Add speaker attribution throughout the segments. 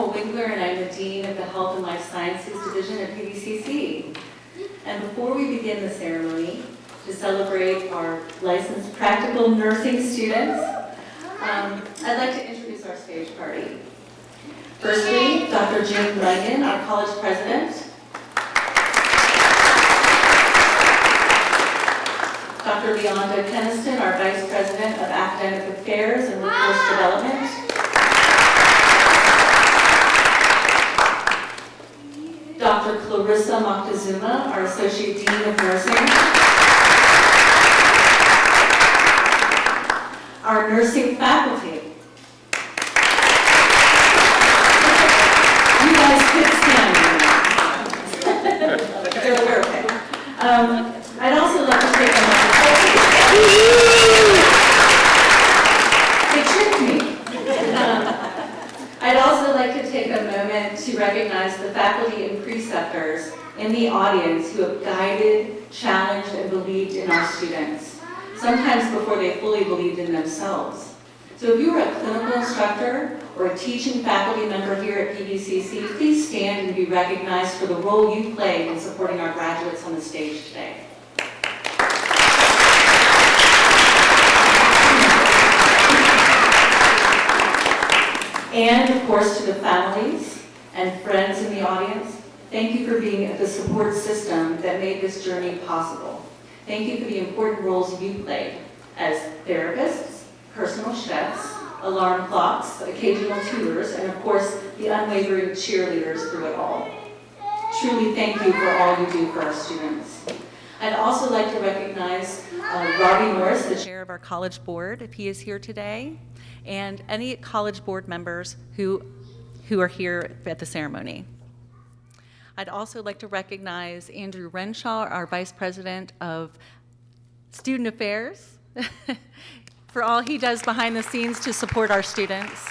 Speaker 1: Winkler, and I'm the Dean of the Health and Life Sciences Division at PVCC. And before we begin the ceremony to celebrate our licensed practical nursing students, I'd like to introduce our stage party. Firstly, Dr. Runyon, our college president. Dr. Keniston, our Vice President of Academic Affairs and Workforce Development. Dr. Clarissa Moctezuma, our Associate Dean of Nursing. Our nursing faculty. You guys could stand. They're okay. I'd also like to take a moment. It tricked me. I'd also like to take a moment to recognize the faculty and preceptors in the audience who have guided, challenged, and believed in our students, sometimes before they fully believed in themselves. So if you are a clinical instructor or a teaching faculty member here at PVCC, please stand and be recognized for the role you play in supporting our graduates on the stage today. And, of course, to the families and friends in the audience, thank you for being the support system that made this journey possible. Thank you for the important roles you played as therapists, personal chefs, alarm clocks, occasional tutors, and, of course, the unwavering cheerleaders through it all. Truly thank you for all you do for our students. I'd also like to recognize Robbie Norris, the chair of our college board, if he is here today, and any college board members who are here at the ceremony. I'd also like to recognize Andrew Renshaw, our Vice President of Student Affairs, for all he does behind the scenes to support our students.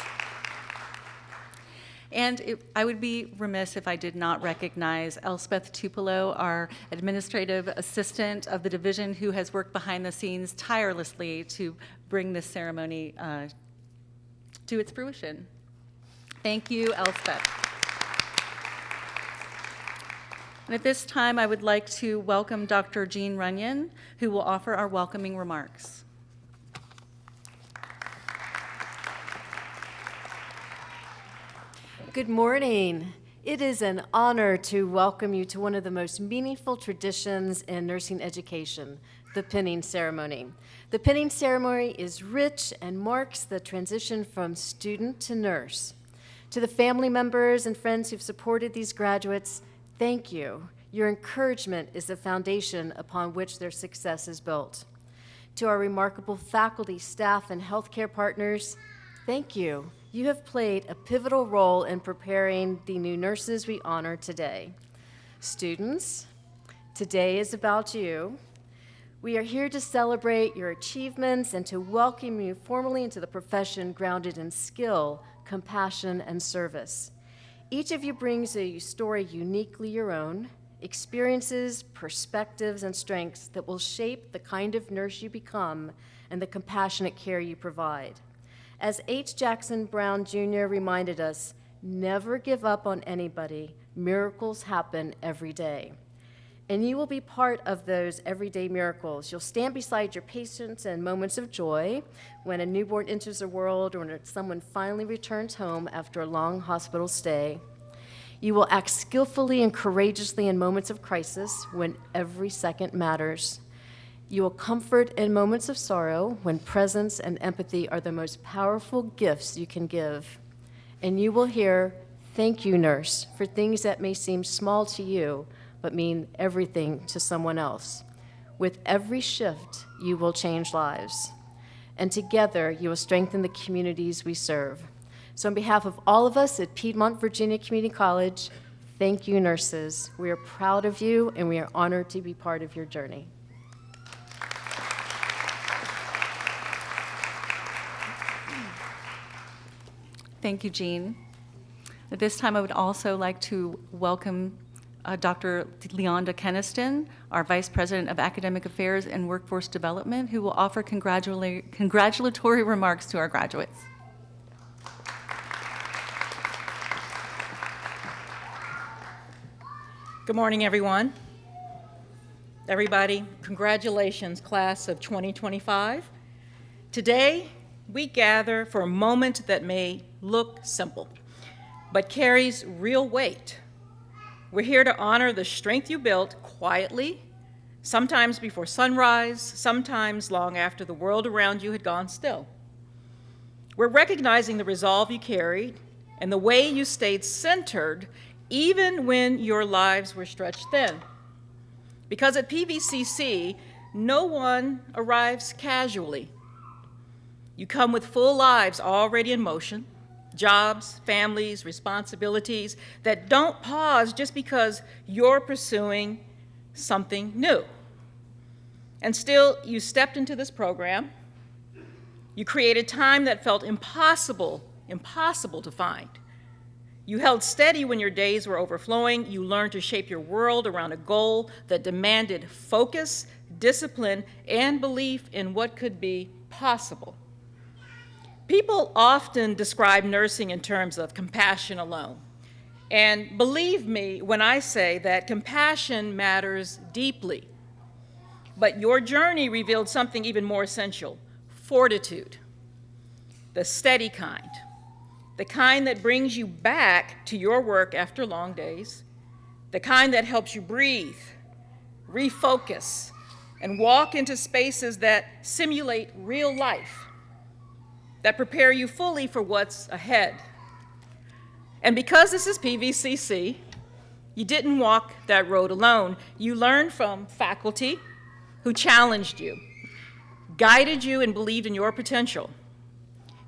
Speaker 1: And I would be remiss if I did not recognize Elspeth Tupelo, our administrative assistant of the division, who has worked behind the scenes tirelessly to bring this ceremony to its fruition. Thank you, Elspeth. And at this time, I would like to welcome Dr. Jean Runyon, who will offer our welcoming remarks.
Speaker 2: Good morning. It is an honor to welcome you to one of the most meaningful traditions in nursing education, the pinning ceremony. The pinning ceremony is rich and marks the transition from student to nurse. To the family members and friends who've supported these graduates, thank you. Your encouragement is the foundation upon which their success is built. To our remarkable faculty, staff, and healthcare partners, thank you. You have played a pivotal role in preparing the new nurses we honor today. Students, today is about you. We are here to celebrate your achievements and to welcome you formally into the profession grounded in skill, compassion, and service. Each of you brings a story uniquely your own, experiences, perspectives, and strengths that will shape the kind of nurse you become and the compassionate care you provide. As H. Jackson Brown Jr. reminded us, never give up on anybody. Miracles happen every day. And you will be part of those everyday miracles. You'll stand beside your patients in moments of joy, when a newborn enters the world or when someone finally returns home after a long hospital stay. You will act skillfully and courageously in moments of crisis, when every second matters. You will comfort in moments of sorrow, when presence and empathy are the most powerful gifts you can give. And you will hear, "Thank you, nurse," for things that may seem small to you, but mean everything to someone else. With every shift, you will change lives. And together, you will strengthen the communities we serve. So on behalf of all of us at Piedmont Virginia Community College, thank you, nurses. We are proud of you, and we are honored to be part of your journey.
Speaker 1: Thank you, Jean. At this time, I would also like to welcome Dr. Leonda Keniston, our Vice President of Academic Affairs and Workforce Development, who will offer congratulatory remarks to our graduates.
Speaker 3: Good morning, everyone. Everybody, congratulations, class of 2025. Today, we gather for a moment that may look simple, but carries real weight. We're here to honor the strength you built quietly, sometimes before sunrise, sometimes long after the world around you had gone still. We're recognizing the resolve you carried and the way you stayed centered even when your lives were stretched thin. Because at PVCC, no one arrives casually. You come with full lives already in motion, jobs, families, responsibilities that don't pause just because you're pursuing something new. And still, you stepped into this program. You created time that felt impossible to find. You held steady when your days were overflowing. You learned to shape your world around a goal that demanded focus, discipline, and belief in what could be possible. People often describe nursing in terms of compassion alone. And believe me when I say that compassion matters deeply. But your journey revealed something even more essential: fortitude, the steady kind. The kind that brings you back to your work after long days, the kind that helps you breathe, refocus, and walk into spaces that simulate real life, that prepare you fully for what's ahead. And because this is PVCC, you didn't walk that road alone. You learned from faculty who challenged you, guided you, and believed in your potential.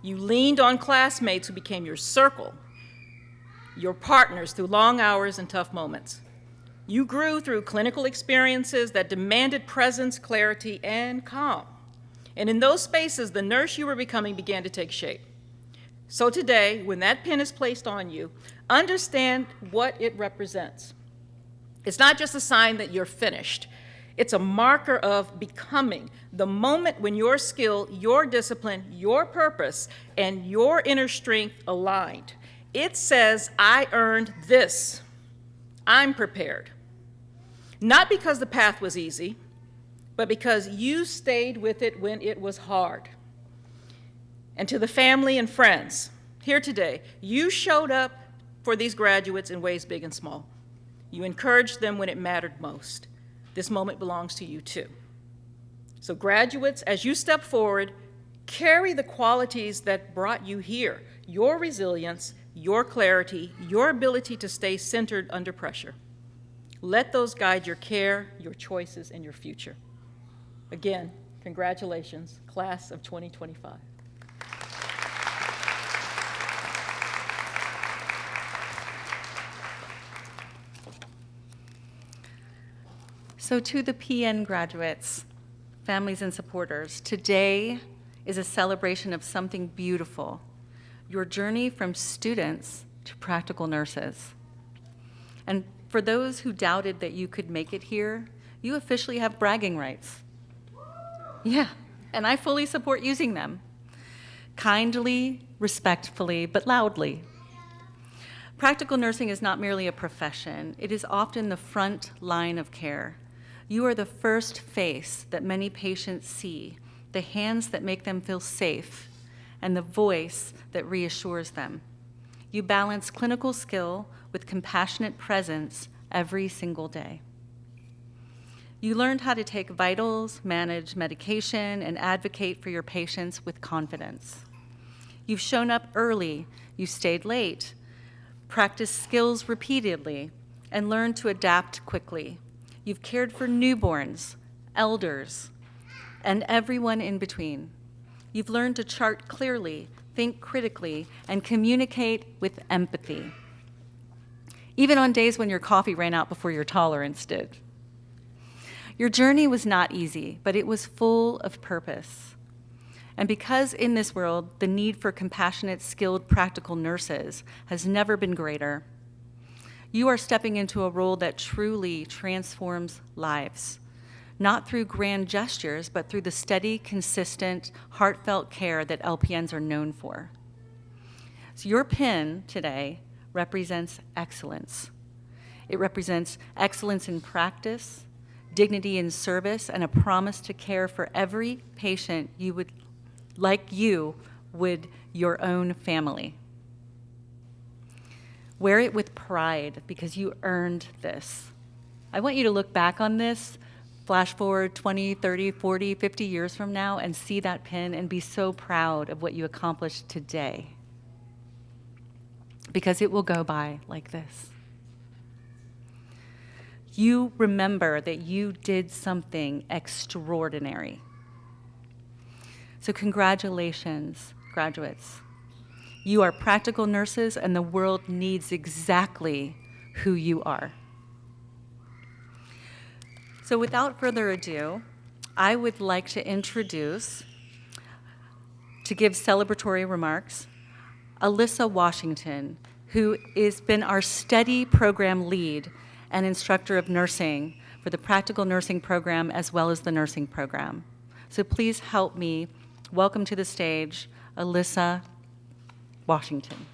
Speaker 3: You leaned on classmates who became your circle, your partners through long hours and tough moments. You grew through clinical experiences that demanded presence, clarity, and calm. And in those spaces, the nurse you were becoming began to take shape. So today, when that pin is placed on you, understand what it represents. It's not just a sign that you're finished. It's a marker of becoming, the moment when your skill, your discipline, your purpose, and your inner strength aligned. It says, I earned this. I'm prepared. Not because the path was easy, but because you stayed with it when it was hard. And to the family and friends here today, you showed up for these graduates in ways big and small. You encouraged them when it mattered most. This moment belongs to you too. So graduates, as you step forward, carry the qualities that brought you here: your resilience, your clarity, your ability to stay centered under pressure. Let those guide your care, your choices, and your future. Again, congratulations, class of 2025.
Speaker 4: So to the PN graduates, families, and supporters, today is a celebration of something beautiful: your journey from students to practical nurses. And for those who doubted that you could make it here, you officially have bragging rights. Yeah, and I fully support using them. Kindly, respectfully, but loudly. Practical nursing is not merely a profession. It is often the front line of care. You are the first face that many patients see, the hands that make them feel safe, and the voice that reassures them. You balance clinical skill with compassionate presence every single day. You learned how to take vitals, manage medication, and advocate for your patients with confidence. You've shown up early, you stayed late, practiced skills repeatedly, and learned to adapt quickly. You've cared for newborns, elders, and everyone in between. You've learned to chart clearly, think critically, and communicate with empathy, even on days when your coffee ran out before your tolerance did. Your journey was not easy, but it was full of purpose. And because in this world, the need for compassionate, skilled, practical nurses has never been greater, you are stepping into a role that truly transforms lives, not through grand gestures, but through the steady, consistent, heartfelt care that LPNs are known for. So your pin today represents excellence. It represents excellence in practice, dignity in service, and a promise to care for every patient like you would your own family. Wear it with pride because you earned this. I want you to look back on this, flash forward 20, 30, 40, 50 years from now, and see that pin and be so proud of what you accomplished today. Because it will go by like this. You remember that you did something extraordinary. So congratulations, graduates. You are practical nurses, and the world needs exactly who you are. So without further ado, I would like to introduce, to give celebratory remarks, Alyssa Washington, who has been our steady program lead and instructor of nursing for the practical nursing program as well as the nursing program. So please help me welcome to the stage Alyssa Washington.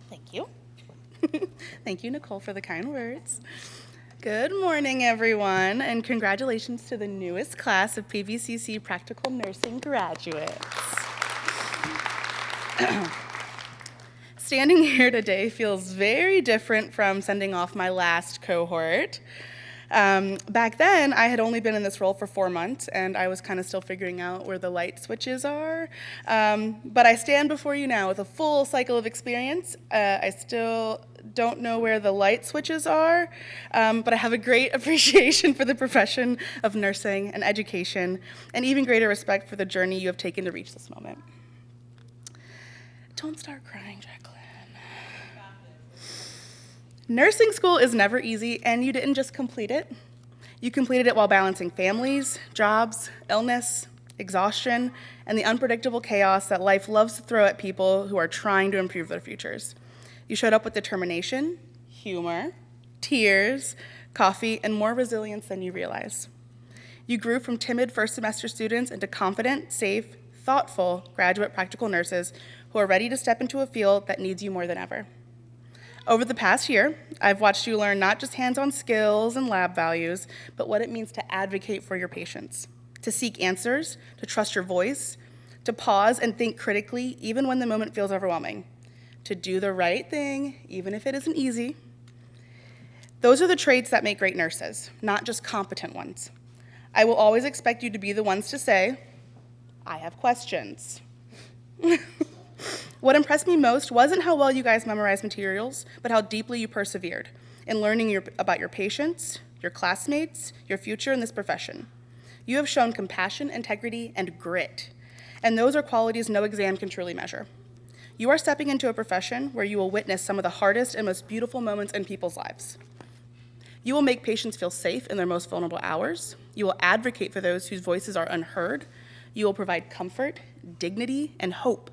Speaker 5: Thank you. Thank you, Nicole, for the kind words. Good morning, everyone, and congratulations to the newest class of PVCC Practical Nursing graduates. Standing here today feels very different from sending off my last cohort. Back then, I had only been in this role for 4 months, and I was kind of still figuring out where the light switches are. But I stand before you now with a full cycle of experience. I still don't know where the light switches are, but I have a great appreciation for the profession of nursing and education, and even greater respect for the journey you have taken to reach this moment. Don't start crying, Jacqueline. Nursing school is never easy, and you didn't just complete it. You completed it while balancing families, jobs, illness, exhaustion, and the unpredictable chaos that life loves to throw at people who are trying to improve their futures. You showed up with determination, humor, tears, coffee, and more resilience than you realize. You grew from timid first semester students into confident, safe, thoughtful graduate practical nurses who are ready to step into a field that needs you more than ever. Over the past year, I've watched you learn not just hands-on skills and lab values, but what it means to advocate for your patients, to seek answers, to trust your voice, to pause and think critically even when the moment feels overwhelming, to do the right thing even if it isn't easy. Those are the traits that make great nurses, not just competent ones. I will always expect you to be the ones to say, I have questions. What impressed me most wasn't how well you guys memorized materials, but how deeply you persevered in learning about your patients, your classmates, your future in this profession. You have shown compassion, integrity, and grit, and those are qualities no exam can truly measure. You are stepping into a profession where you will witness some of the hardest and most beautiful moments in people's lives. You will make patients feel safe in their most vulnerable hours. You will advocate for those whose voices are unheard. You will provide comfort, dignity, and hope.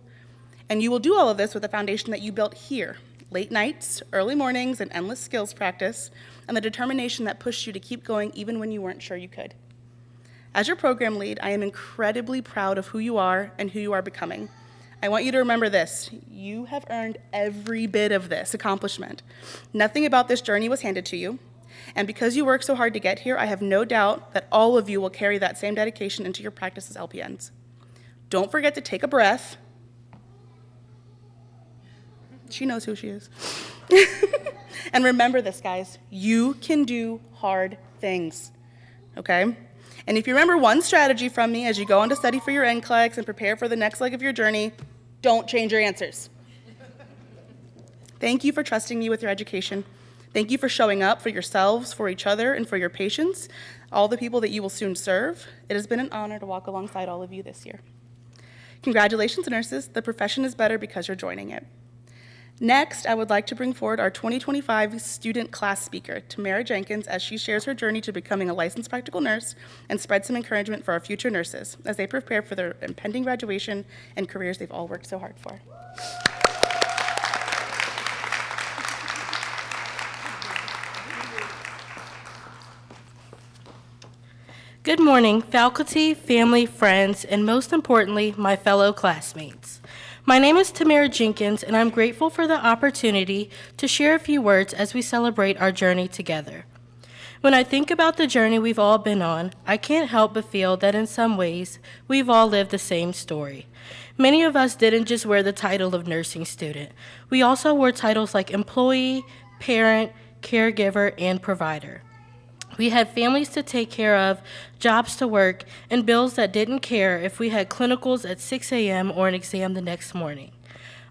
Speaker 5: And you will do all of this with the foundation that you built here, late nights, early mornings, and endless skills practice, and the determination that pushed you to keep going even when you weren't sure you could. As your program lead, I am incredibly proud of who you are and who you are becoming. I want you to remember this. You have earned every bit of this accomplishment. Nothing about this journey was handed to you. And because you worked so hard to get here, I have no doubt that all of you will carry that same dedication into your practice as LPNs. Don't forget to take a breath. She knows who she is. And remember this, guys. You can do hard things, okay? And if you remember one strategy from me as you go on to study for your NCLEX and prepare for the next leg of your journey, don't change your answers. Thank you for trusting me with your education. Thank you for showing up for yourselves, for each other, and for your patients, all the people that you will soon serve. It has been an honor to walk alongside all of you this year. Congratulations, nurses. The profession is better because you're joining it. Next, I would like to bring forward our 2025 student class speaker, Tamara Jenkins, as she shares her journey to becoming a licensed practical nurse and spread some encouragement for our future nurses as they prepare for their impending graduation and careers they've all worked so hard for.
Speaker 6: Good morning, faculty, family, friends, and most importantly, my fellow classmates. My name is Tamara Jenkins, and I'm grateful for the opportunity to share a few words as we celebrate our journey together. When I think about the journey we've all been on, I can't help but feel that in some ways, we've all lived the same story. Many of us didn't just wear the title of nursing student. We also wore titles like employee, parent, caregiver, and provider. We had families to take care of, jobs to work, and bills that didn't care if we had clinicals at 6 a.m. or an exam the next morning.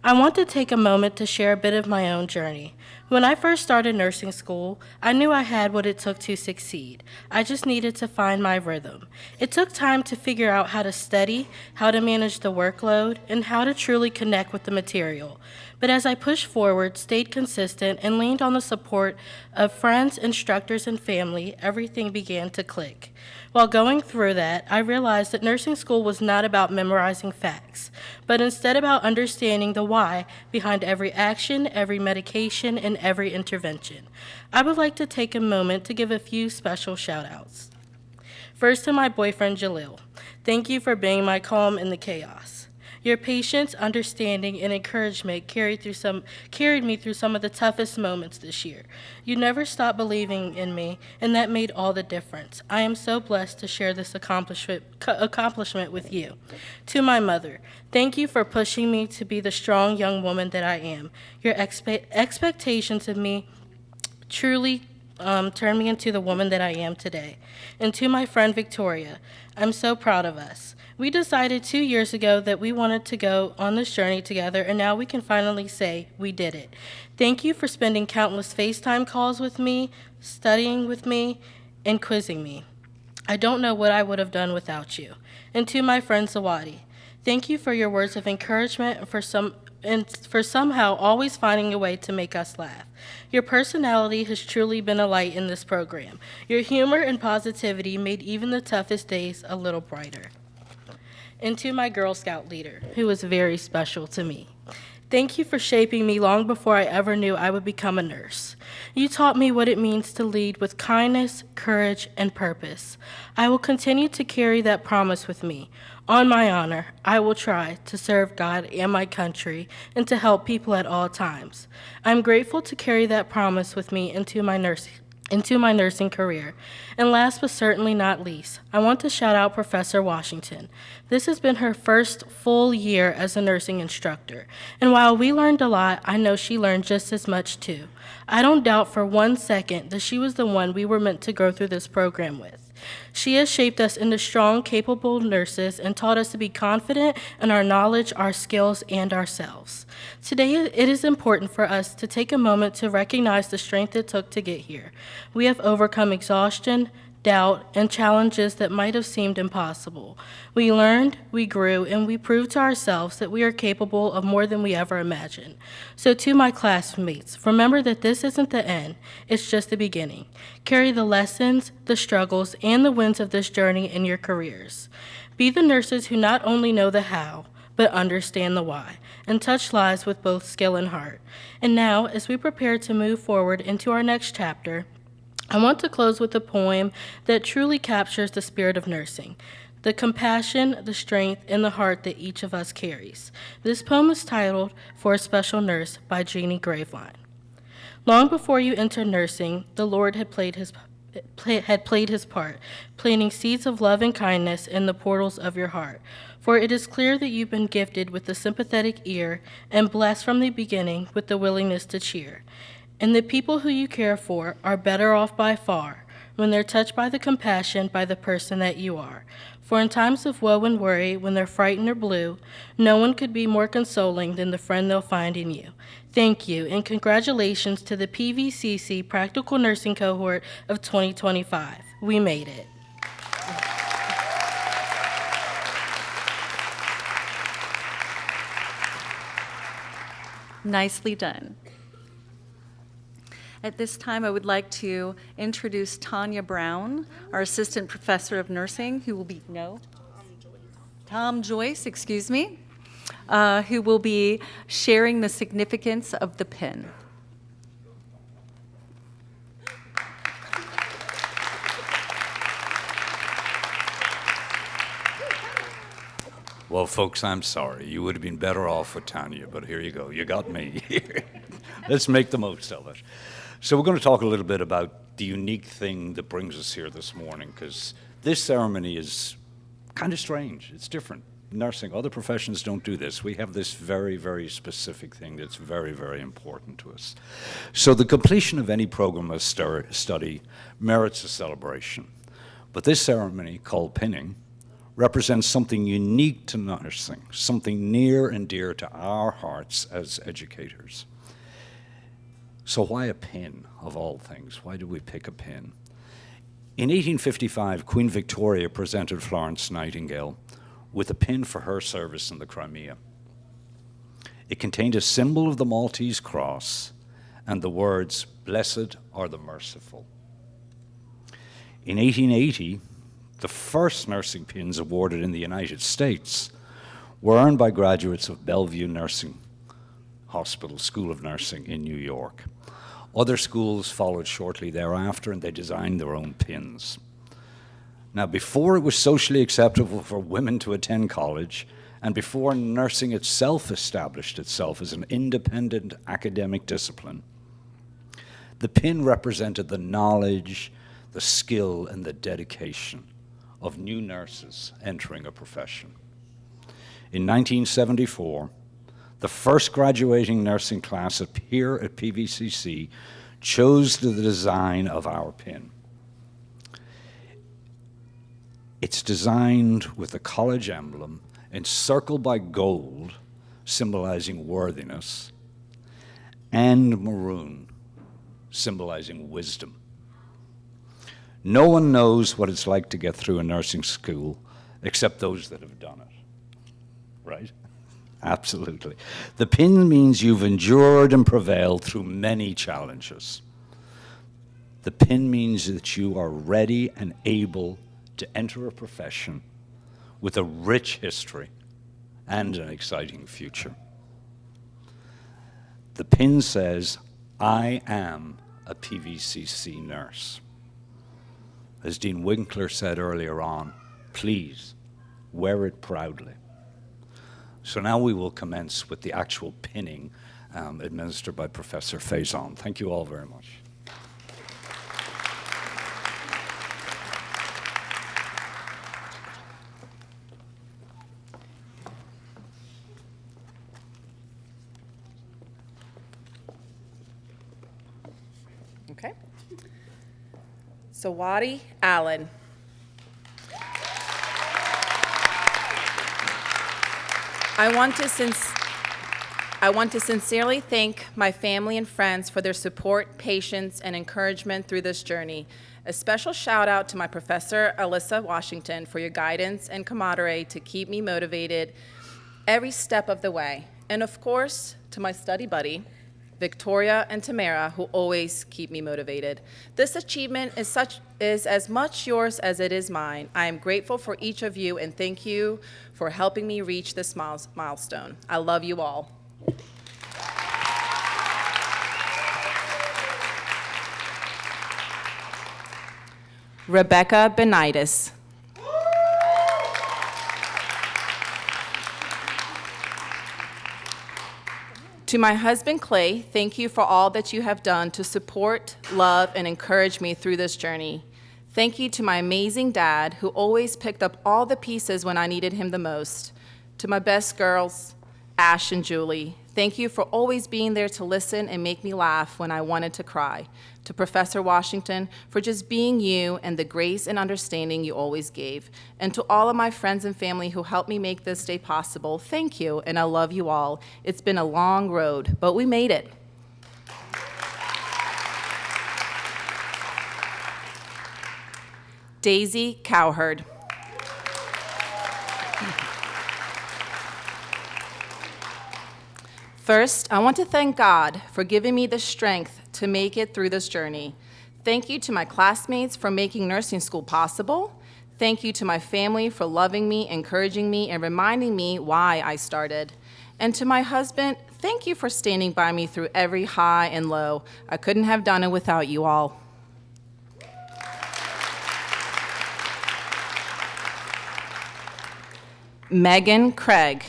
Speaker 6: I want to take a moment to share a bit of my own journey. When I first started nursing school, I knew I had what it took to succeed. I just needed to find my rhythm. It took time to figure out how to study, how to manage the workload, and how to truly connect with the material. But as I pushed forward, stayed consistent, and leaned on the support of friends, instructors, and family, everything began to click. While going through that, I realized that nursing school was not about memorizing facts, but instead about understanding the why behind every action, every medication, and every intervention. I would like to take a moment to give a few special shout-outs. First, to my boyfriend, Jalil. Thank you for being my calm in the chaos. Your patience, understanding, and encouragement carried me through some of the toughest moments this year. You never stopped believing in me, and that made all the difference. I am so blessed to share this accomplishment with you. To my mother, thank you for pushing me to be the strong young woman that I am. Your expectations of me truly turned me into the woman that I am today. And to my friend Victoria, I'm so proud of us. We decided 2 years ago that we wanted to go on this journey together, and now we can finally say we did it. Thank you for spending countless FaceTime calls with me, studying with me, and quizzing me. I don't know what I would have done without you. And to my friend Zawadi, thank you for your words of encouragement and for somehow always finding a way to make us laugh. Your personality has truly been a light in this program. Your humor and positivity made even the toughest days a little brighter. And to my Girl Scout leader, who was very special to me. Thank you for shaping me long before I ever knew I would become a nurse. You taught me what it means to lead with kindness, courage, and purpose. I will continue to carry that promise with me. On my honor, I will try to serve God and my country and to help people at all times. I'm grateful to carry that promise with me into my nursing career. And last but certainly not least, I want to shout out Professor Washington. This has been her first full year as a nursing instructor. And while we learned a lot, I know she learned just as much too. I don't doubt for 1 second that she was the one we were meant to go through this program with. She has shaped us into strong, capable nurses and taught us to be confident in our knowledge, our skills, and ourselves. Today, it is important for us to take a moment to recognize the strength it took to get here. We have overcome exhaustion, doubt, and challenges that might have seemed impossible. We learned, we grew, and we proved to ourselves that we are capable of more than we ever imagined. So to my classmates, remember that this isn't the end, it's just the beginning. Carry the lessons, the struggles, and the wins of this journey in your careers. Be the nurses who not only know the how, but understand the why, and touch lives with both skill and heart. And now, as we prepare to move forward into our next chapter, I want to close with a poem that truly captures the spirit of nursing, the compassion, the strength, and the heart that each of us carries. This poem is titled For a Special Nurse by Jeannie Graveline. Long before you entered nursing, the Lord had played his part, planting seeds of love and kindness in the portals of your heart. For it is clear that you've been gifted with a sympathetic ear and blessed from the beginning with the willingness to cheer. And the people who you care for are better off by far when they're touched by the compassion by the person that you are. For in times of woe and worry, when they're frightened or blue, no one could be more consoling than the friend they'll find in you. Thank you, and congratulations to the PVCC Practical Nursing Cohort of 2025. We made it.
Speaker 4: Nicely done. At this time, I would like to introduce Tanya Brown, our Assistant Professor of Nursing, who will be, Tom Joyce, excuse me, who will be sharing the significance of the pin.
Speaker 7: Well, folks, I'm sorry. You would have been better off with Tanya, but here you go. You got me. Let's make the most of it. So we're going to talk a little bit about the unique thing that brings us here this morning, because this ceremony is kind of strange. It's different. Nursing, other professions don't do this. We have this very, very specific thing that's very, very important to us. So the completion of any program of study merits a celebration. But this ceremony, called pinning, represents something unique to nursing, something near and dear to our hearts as educators. So why a pin, of all things? Why do we pick a pin? In 1855, Queen Victoria presented Florence Nightingale with a pin for her service in the Crimea. It contained a symbol of the Maltese cross and the words, "Blessed are the merciful." In 1880, the first nursing pins awarded in the United States were earned by graduates of Bellevue Nursing Hospital School of Nursing in New York. Other schools followed shortly thereafter, and they designed their own pins. Now, before it was socially acceptable for women to attend college, and before nursing itself established itself as an independent academic discipline, the pin represented the knowledge, the skill, and the dedication of new nurses entering a profession. In 1974, the first graduating nursing class here at PVCC chose the design of our pin. It's designed with the college emblem encircled by gold, symbolizing worthiness, and maroon, symbolizing wisdom. No one knows what it's like to get through a nursing school except those that have done it, right? Absolutely. The pin means you've endured and prevailed through many challenges. The pin means that you are ready and able to enter a profession with a rich history and an exciting future. The pin says, "I am a PVCC nurse." As Dean Winkler said earlier on, please wear it proudly. So now we will commence with the actual pinning administered by Professor Faison. Thank you all very much.
Speaker 8: Okay. Sawadi Allen. I want to sincerely thank my family and friends for their support, patience, and encouragement through this journey. A special shout out to my professor, Alyssa Washington, for your guidance and camaraderie to keep me motivated every step of the way. And of course, to my study buddy, Victoria and Tamara, who always keep me motivated. This achievement is as much yours as it is mine. I am grateful for each of you and thank you for helping me reach this milestone. I love you all. Rebecca Benitis. To my husband, Clay, thank you for all that you have done to support, love, and encourage me through this journey. Thank you to my amazing dad, who always picked up all the pieces when I needed him the most. To my best girls, Ash and Julie, thank you for always being there to listen and make me laugh when I wanted to cry. To Professor Washington, for just being you and the grace and understanding you always gave. And to all of my friends and family who helped me make this day possible, thank you, and I love you all. It's been a long road, but we made it. Daisy Cowherd. First, I want to thank God for giving me the strength to make it through this journey. Thank you to my classmates for making nursing school possible. Thank you to my family for loving me, encouraging me, and reminding me why I started. And to my husband, thank you for standing by me through every high and low. I couldn't have done it without you all. Megan Craig.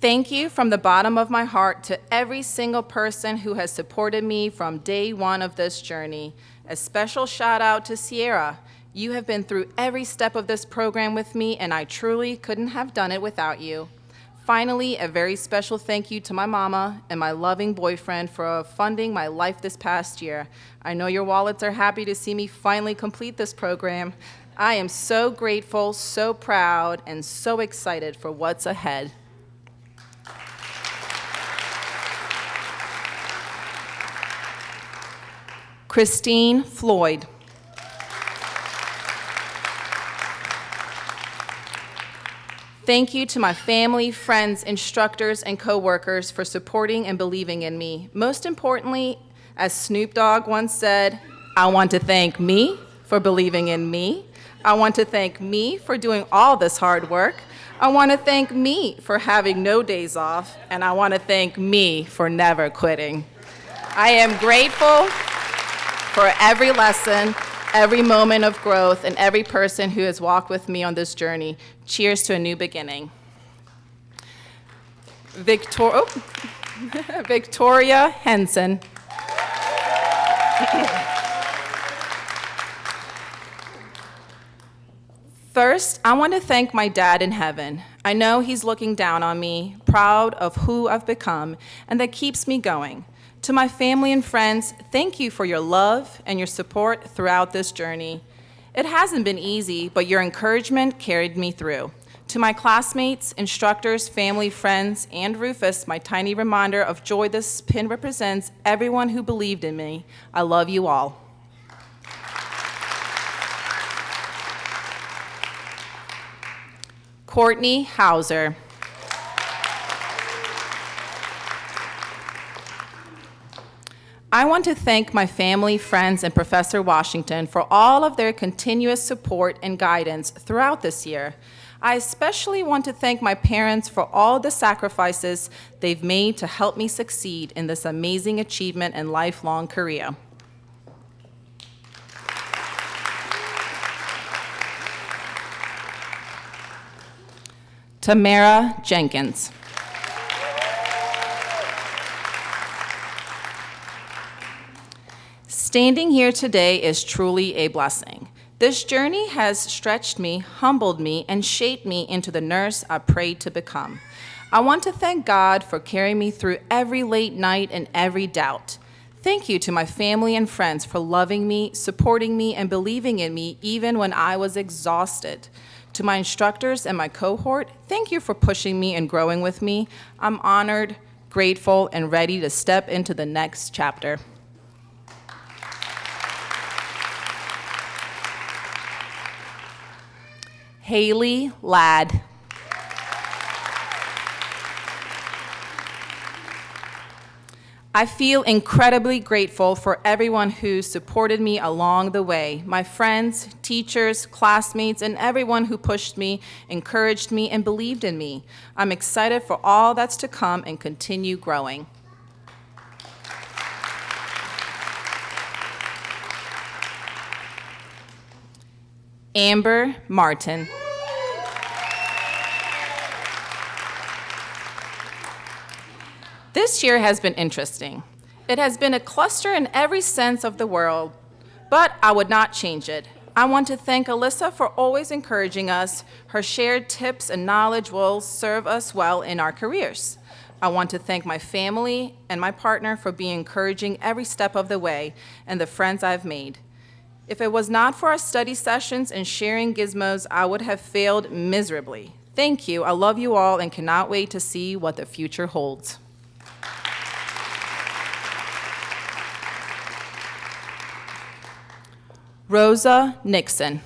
Speaker 8: Thank you from the bottom of my heart to every single person who has supported me from day one of this journey. A special shout out to Sierra. You have been through every step of this program with me, and I truly couldn't have done it without you. Finally, a very special thank you to my mama and my loving boyfriend for funding my life this past year. I know your wallets are happy to see me finally complete this program. I am so grateful, so proud, and so excited for what's ahead. Christine Floyd. Thank you to my family, friends, instructors, and coworkers for supporting and believing in me. Most importantly, as Snoop Dogg once said, I want to thank me for believing in me. I want to thank me for doing all this hard work. I want to thank me for having no days off, and I want to thank me for never quitting. I am grateful for every lesson, every moment of growth, and every person who has walked with me on this journey. Cheers to a new beginning. Victoria Henson. First, I want to thank my dad in heaven. I know he's looking down on me, proud of who I've become, and that keeps me going. To my family and friends, thank you for your love and your support throughout this journey. It hasn't been easy, but your encouragement carried me through. To my classmates, instructors, family, friends, and Rufus, my tiny reminder of joy this pin represents everyone who believed in me. I love you all. Courtney Hauser. I want to thank my family, friends, and Professor Washington for all of their continuous support and guidance throughout this year. I especially want to thank my parents for all the sacrifices they've made to help me succeed in this amazing achievement and lifelong career. Tamara Jenkins. Standing here today is truly a blessing. This journey has stretched me, humbled me, and shaped me into the nurse I prayed to become. I want to thank God for carrying me through every late night and every doubt. Thank you to my family and friends for loving me, supporting me, and believing in me even when I was exhausted. To my instructors and my cohort, thank you for pushing me and growing with me. I'm honored, grateful, and ready to step into the next chapter. Haley Ladd. I feel incredibly grateful for everyone who supported me along the way, my friends, teachers, classmates, and everyone who pushed me, encouraged me, and believed in me. I'm excited for all that's to come and continue growing. Amber Martin. This year has been interesting. It has been a cluster in every sense of the word, but I would not change it. I want to thank Alyssa for always encouraging us. Her shared tips and knowledge will serve us well in our careers. I want to thank my family and my partner for being encouraging every step of the way and the friends I've made. If it was not for our study sessions and sharing gizmos, I would have failed miserably. Thank you. I love you all and cannot wait to see what the future holds. Rosa Nixon.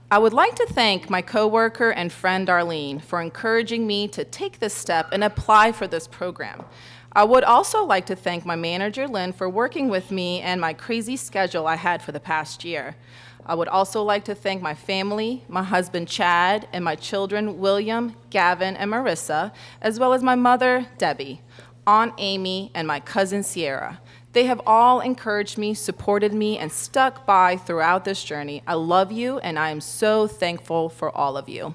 Speaker 8: I would like to thank my coworker and friend Arlene for encouraging me to take this step and apply for this program. I would also like to thank my manager, Lynn, for working with me and my crazy schedule I had for the past year. I would also like to thank my family, my husband, Chad, and my children, William, Gavin, and Marissa, as well as my mother, Debbie. Aunt Amy, and my cousin Sierra. They have all encouraged me, supported me, and stuck by throughout this journey. I love you, and I am so thankful for all of you.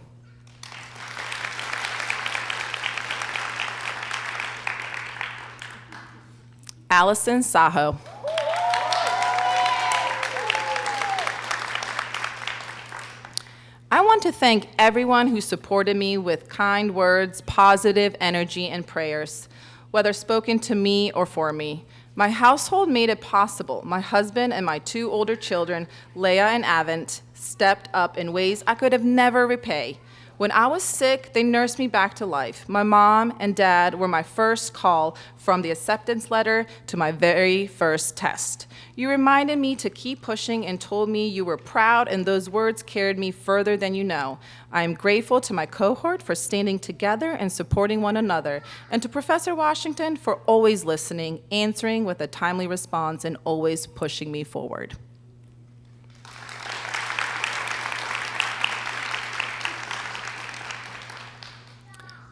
Speaker 8: Allison Saho. I want to thank everyone who supported me with kind words, positive energy, and prayers, whether spoken to me or for me. My household made it possible. My husband and my 2 older children, Leah and Avent, stepped up in ways I could have never repay. When I was sick, they nursed me back to life. My mom and dad were my first call from the acceptance letter to my very first test. You reminded me to keep pushing and told me you were proud, and those words carried me further than you know. I am grateful to my cohort for standing together and supporting one another, and to Professor Washington for always listening, answering with a timely response, and always pushing me forward.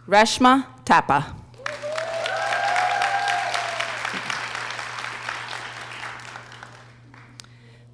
Speaker 8: Reshma Tapa.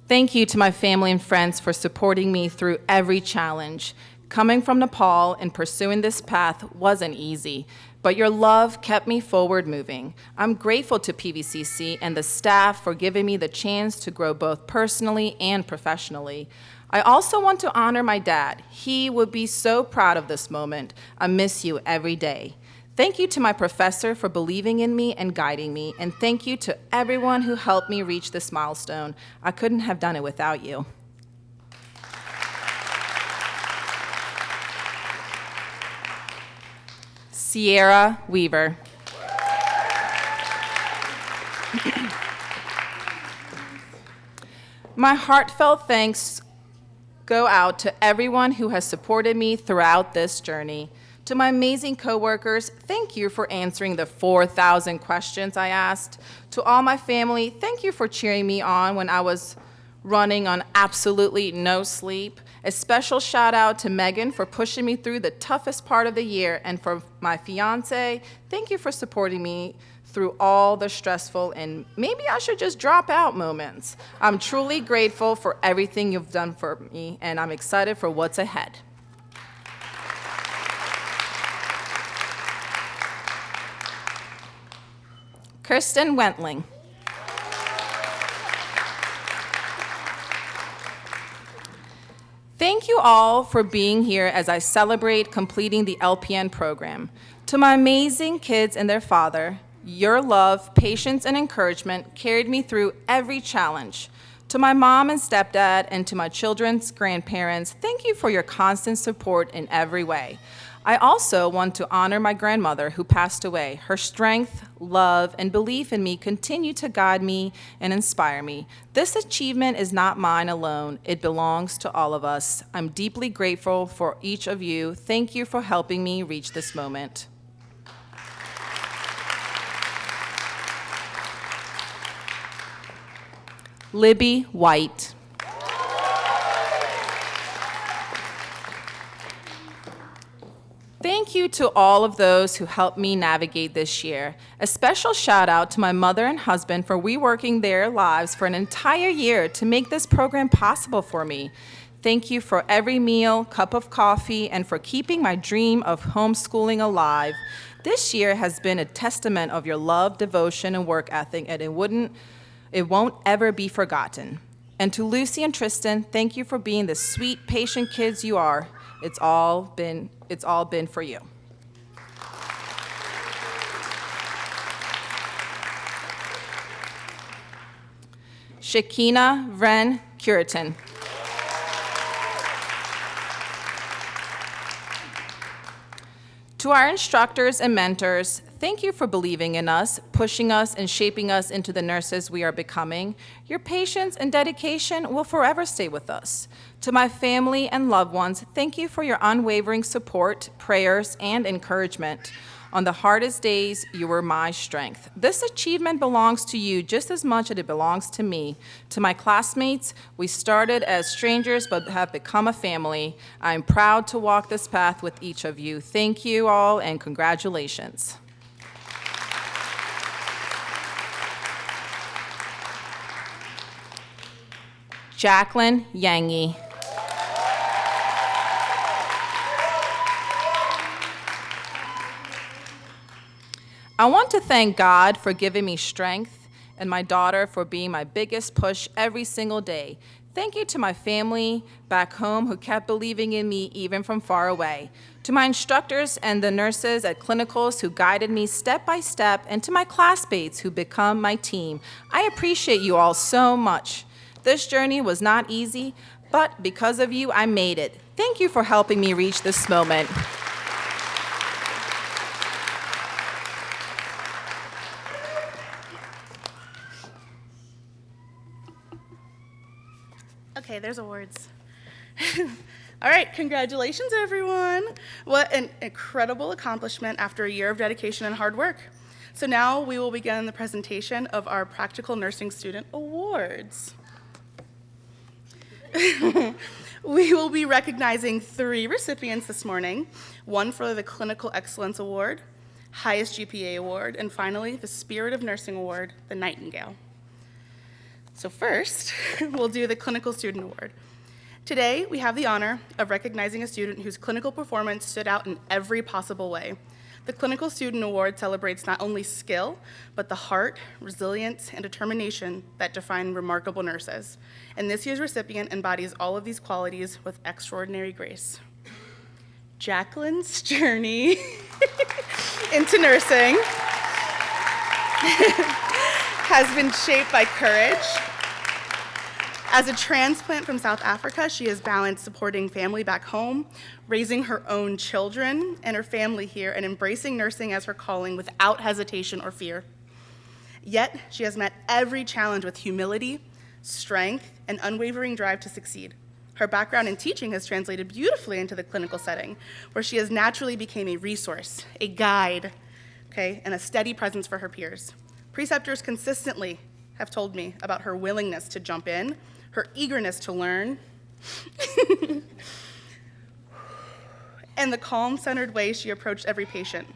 Speaker 8: Thank you to my family and friends for supporting me through every challenge. Coming from Nepal and pursuing this path wasn't easy, but your love kept me forward moving. I'm grateful to PVCC and the staff for giving me the chance to grow both personally and professionally. I also want to honor my dad. He would be so proud of this moment. I miss you every day. Thank you to my professor for believing in me and guiding me, and thank you to everyone who helped me reach this milestone. I couldn't have done it without you. Sierra Weaver. My heartfelt thanks go out to everyone who has supported me throughout this journey. To my amazing coworkers, thank you for answering the 4,000 questions I asked. To all my family, thank you for cheering me on when I was running on absolutely no sleep. A special shout out to Megan for pushing me through the toughest part of the year, and for my fiance, thank you for supporting me through all the stressful and maybe I should just drop out moments. I'm truly grateful for everything you've done for me, and I'm excited for what's ahead. Kirsten Wentling. Thank you all for being here as I celebrate completing the LPN program. To my amazing kids and their father, your love, patience, and encouragement carried me through every challenge. To my mom and stepdad and to my children's grandparents, thank you for your constant support in every way. I also want to honor my grandmother who passed away. Her strength, love, and belief in me continue to guide me and inspire me. This achievement is not mine alone. It belongs to all of us. I'm deeply grateful for each of you. Thank you for helping me reach this moment. Libby White. Thank you to all of those who helped me navigate this year. A special shout out to my mother and husband for reworking their lives for an entire year to make this program possible for me. Thank you for every meal, cup of coffee, and for keeping my dream of homeschooling alive. This year has been a testament of your love, devotion, and work ethic, and it won't ever be forgotten. And to Lucy and Tristan, thank you for being the sweet, patient kids you are. It's all been for you. Shakina Vren Curitan. To our instructors and mentors, thank you for believing in us, pushing us, and shaping us into the nurses we are becoming. Your patience and dedication will forever stay with us. To my family and loved ones, thank you for your unwavering support, prayers, and encouragement. On the hardest days, you were my strength. This achievement belongs to you just as much as it belongs to me. To my classmates, we started as strangers but have become a family. I am proud to walk this path with each of you. Thank you all and congratulations. Jacqueline Yangi. I want to thank God for giving me strength and my daughter for being my biggest push every single day. Thank you to my family back home who kept believing in me even from far away. To my instructors and the nurses at clinicals who guided me step by step, and to my classmates who become my team. I appreciate you all so much. This journey was not easy, but because of you, I made it. Thank you for helping me reach this moment.
Speaker 5: Okay, there's awards. All right, congratulations, everyone. What an incredible accomplishment after a year of dedication and hard work. So now we will begin the presentation of our Practical Nursing Student Awards. We will be recognizing 3 recipients this morning, one for the Clinical Excellence Award, Highest GPA Award, and finally, the Spirit of Nursing Award, the Nightingale. So first, we'll do the Clinical Student Award. Today, we have the honor of recognizing a student whose clinical performance stood out in every possible way. The Clinical Student Award celebrates not only skill, but the heart, resilience, and determination that define remarkable nurses. And this year's recipient embodies all of these qualities with extraordinary grace. Jacqueline's journey into nursing has been shaped by courage. As a transplant from South Africa, she has balanced supporting family back home, raising her own children and her family here, and embracing nursing as her calling without hesitation or fear. Yet, she has met every challenge with humility, strength, and unwavering drive to succeed. Her background in teaching has translated beautifully into the clinical setting, where she has naturally become a resource, a guide, and a steady presence for her peers. Preceptors consistently have told me about her willingness to jump in, her eagerness to learn, and the calm, centered way she approached every patient.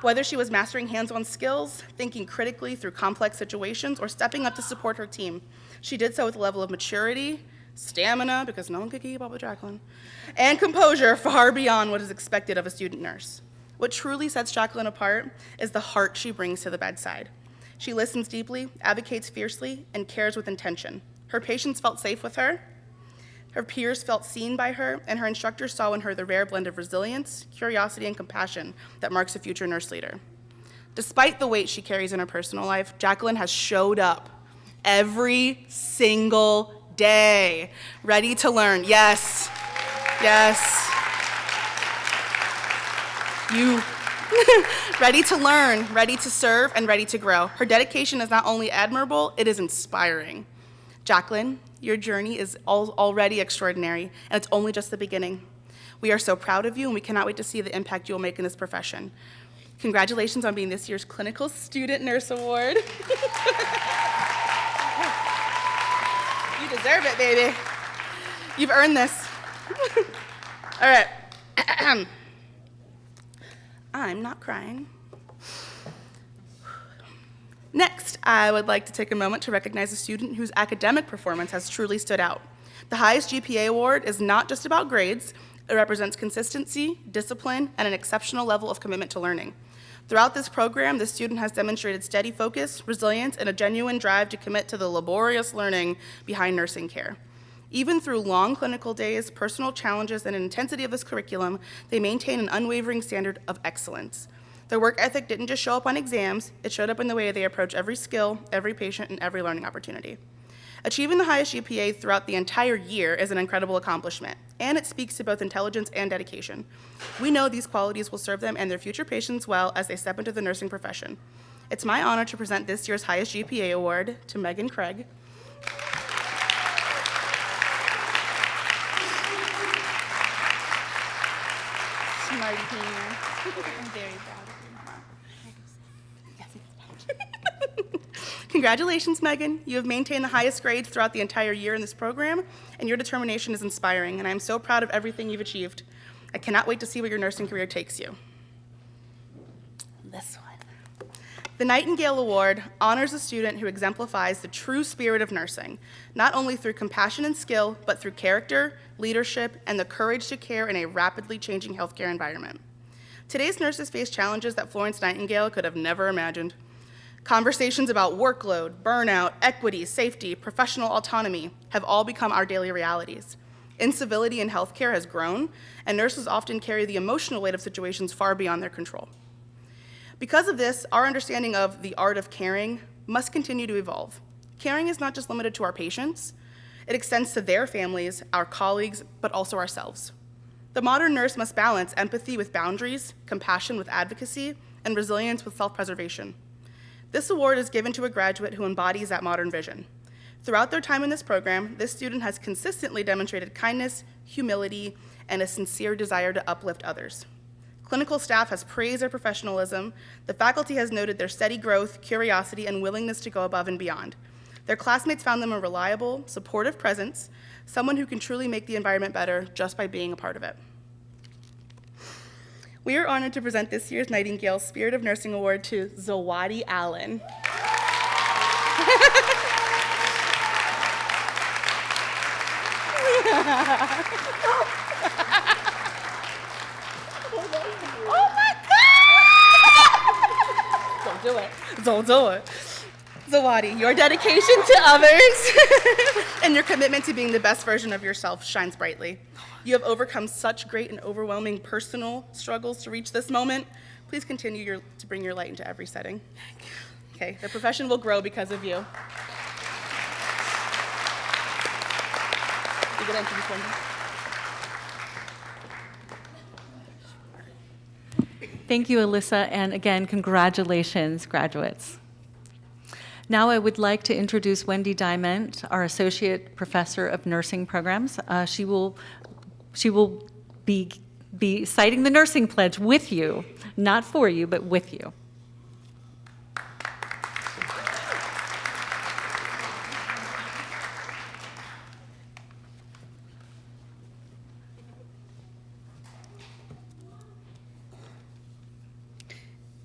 Speaker 5: Whether she was mastering hands-on skills, thinking critically through complex situations, or stepping up to support her team, she did so with a level of maturity, stamina, because no one could keep up with Jacqueline, and composure far beyond what is expected of a student nurse. What truly sets Jacqueline apart is the heart she brings to the bedside. She listens deeply, advocates fiercely, and cares with intention. Her patients felt safe with her, her peers felt seen by her, and her instructors saw in her the rare blend of resilience, curiosity, and compassion that marks a future nurse leader. Despite the weight she carries in her personal life, Jacqueline has showed up every single day, ready to learn. Yes, yes. You ready to learn, ready to serve, and ready to grow. Her dedication is not only admirable, it is inspiring. Jacqueline, your journey is already extraordinary, and it's only just the beginning. We are so proud of you, and we cannot wait to see the impact you will make in this profession. Congratulations on being this year's Clinical Student Nurse Award. You deserve it, baby. You've earned this. All right. I'm not crying. Next, I would like to take a moment to recognize a student whose academic performance has truly stood out. The highest GPA award is not just about grades. It represents consistency, discipline, and an exceptional level of commitment to learning. Throughout this program, the student has demonstrated steady focus, resilience, and a genuine drive to commit to the laborious learning behind nursing care. Even through long clinical days, personal challenges, and intensity of this curriculum, they maintain an unwavering standard of excellence. Their work ethic didn't just show up on exams, it showed up in the way they approach every skill, every patient, and every learning opportunity. Achieving the highest GPA throughout the entire year is an incredible accomplishment, and it speaks to both intelligence and dedication. We know these qualities will serve them and their future patients well as they step into the nursing profession. It's my honor to present this year's highest GPA award to Megan Craig. Smarty pants. I'm very proud of you. Congratulations, Megan. You have maintained the highest grades throughout the entire year in this program, and your determination is inspiring, and I am so proud of everything you've achieved. I cannot wait to see where your nursing career takes you. This one. The Nightingale Award honors a student who exemplifies the true spirit of nursing, not only through compassion and skill, but through character, leadership, and the courage to care in a rapidly changing healthcare environment. Today's nurses face challenges that Florence Nightingale could have never imagined. Conversations about workload, burnout, equity, safety, professional autonomy have all become our daily realities. Incivility in healthcare has grown, and nurses often carry the emotional weight of situations far beyond their control. Because of this, our understanding of the art of caring must continue to evolve. Caring is not just limited to our patients. It extends to their families, our colleagues, but also ourselves. The modern nurse must balance empathy with boundaries, compassion with advocacy, and resilience with self-preservation. This award is given to a graduate who embodies that modern vision. Throughout their time in this program, this student has consistently demonstrated kindness, humility, and a sincere desire to uplift others. Clinical staff has praised their professionalism. The faculty has noted their steady growth, curiosity, and willingness to go above and beyond. Their classmates found them a reliable, supportive presence, someone who can truly make the environment better just by being a part of it. We are honored to present this year's Nightingale Spirit of Nursing Award to Zawadi Allen. Don't do it. Zawadi, your dedication to others and your commitment to being the best version of yourself shines brightly. You have overcome such great and overwhelming personal struggles to reach this moment. Please continue to bring your light into every setting. Okay, the profession will grow because of you. You get into this one.
Speaker 4: Thank you, Alyssa, and again, congratulations, graduates. Now I would like to introduce Wendy Diamond, our Associate Professor of Nursing Programs. She will be citing the nursing pledge with you, not for you, but with you.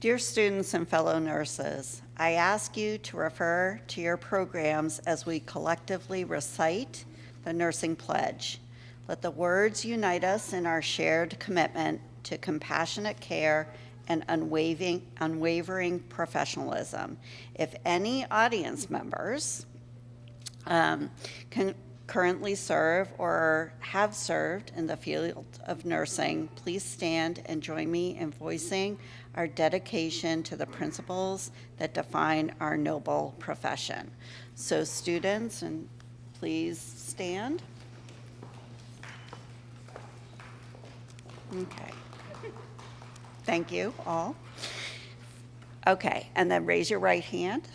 Speaker 9: Dear students and fellow nurses, I ask you to refer to your programs as we collectively recite the nursing pledge. Let the words unite us in our shared commitment to compassionate care and unwavering professionalism. If any audience members can currently serve or have served in the field of nursing, please stand and join me in voicing our dedication to the principles that define our noble profession. So students, and please stand. Okay. Thank you all. Okay, and then raise your right hand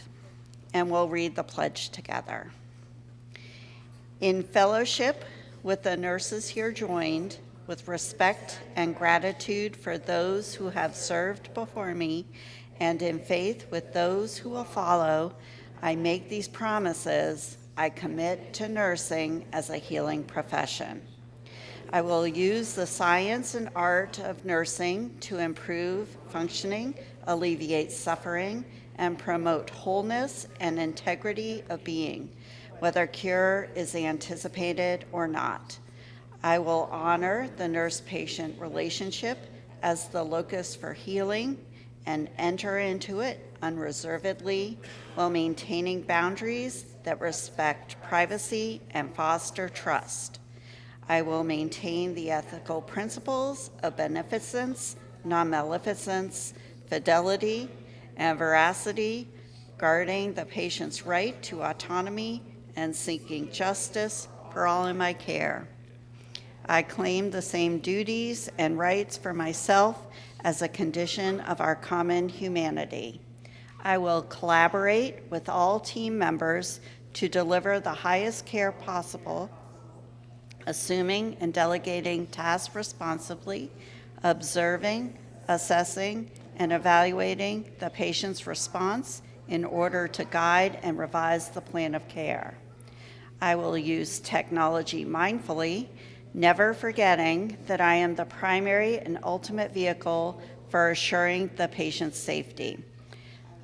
Speaker 9: and we'll read the pledge together. In fellowship with the nurses here joined, with respect and gratitude for those who have served before me, and in faith with those who will follow, I make these promises. I commit to nursing as a healing profession. I will use the science and art of nursing to improve functioning, alleviate suffering, and promote wholeness and integrity of being, whether cure is anticipated or not. I will honor the nurse-patient relationship as the locus for healing and enter into it unreservedly while maintaining boundaries that respect privacy and foster trust. I will maintain the ethical principles of beneficence, non-maleficence, fidelity, and veracity, guarding the patient's right to autonomy and seeking justice for all in my care. I claim the same duties and rights for myself as a condition of our common humanity. I will collaborate with all team members to deliver the highest care possible, assuming and delegating tasks responsibly, observing, assessing, and evaluating the patient's response in order to guide and revise the plan of care. I will use technology mindfully, never forgetting that I am the primary and ultimate vehicle for assuring the patient's safety.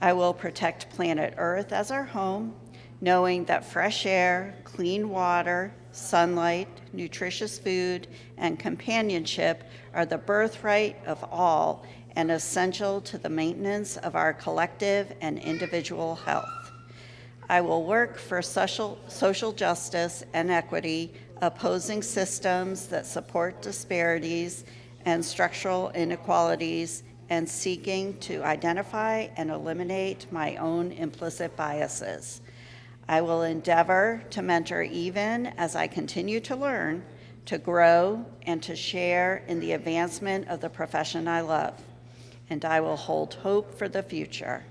Speaker 9: I will protect planet Earth as our home, knowing that fresh air, clean water, sunlight, nutritious food, and companionship are the birthright of all and essential to the maintenance of our collective and individual health. I will work for social justice and equity, opposing systems that support disparities and structural inequalities, and seeking to identify and eliminate my own implicit biases. I will endeavor to mentor even as I continue to learn, to grow, and to share in the advancement of the profession I love. And I will hold hope for the future.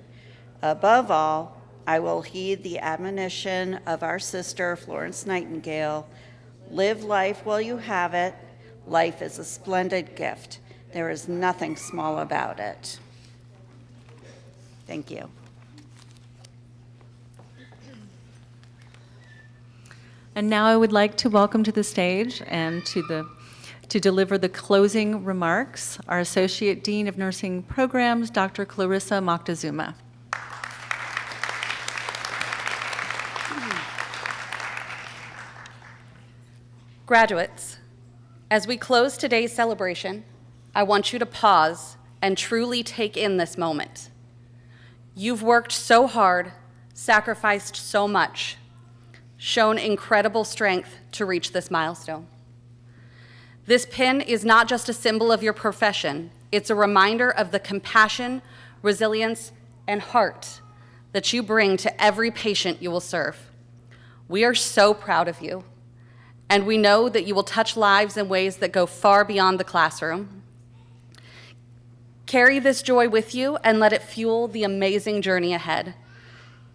Speaker 9: Above all, I will heed the admonition of our sister Florence Nightingale, live life while you have it. Life is a splendid gift. There is nothing small about it. Thank you.
Speaker 4: And now I would like to welcome to the stage and to deliver the closing remarks our Associate Dean of Nursing Programs, Dr. Clarissa Moctezuma.
Speaker 10: Graduates, as we close today's celebration, I want you to pause and truly take in this moment. You've worked so hard, sacrificed so much, shown incredible strength to reach this milestone. This pin is not just a symbol of your profession, it's a reminder of the compassion, resilience, and heart that you bring to every patient you will serve. We are so proud of you, and we know that you will touch lives in ways that go far beyond the classroom. Carry this joy with you and let it fuel the amazing journey ahead.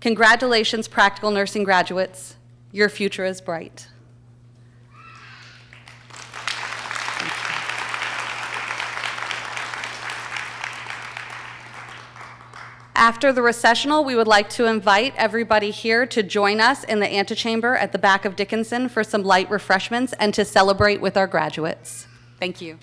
Speaker 10: Congratulations, practical nursing graduates. Your future is bright. After the recessional, we would like to invite everybody here to join us in the antechamber at the back of Dickinson for some light refreshments and to celebrate with our graduates. Thank you.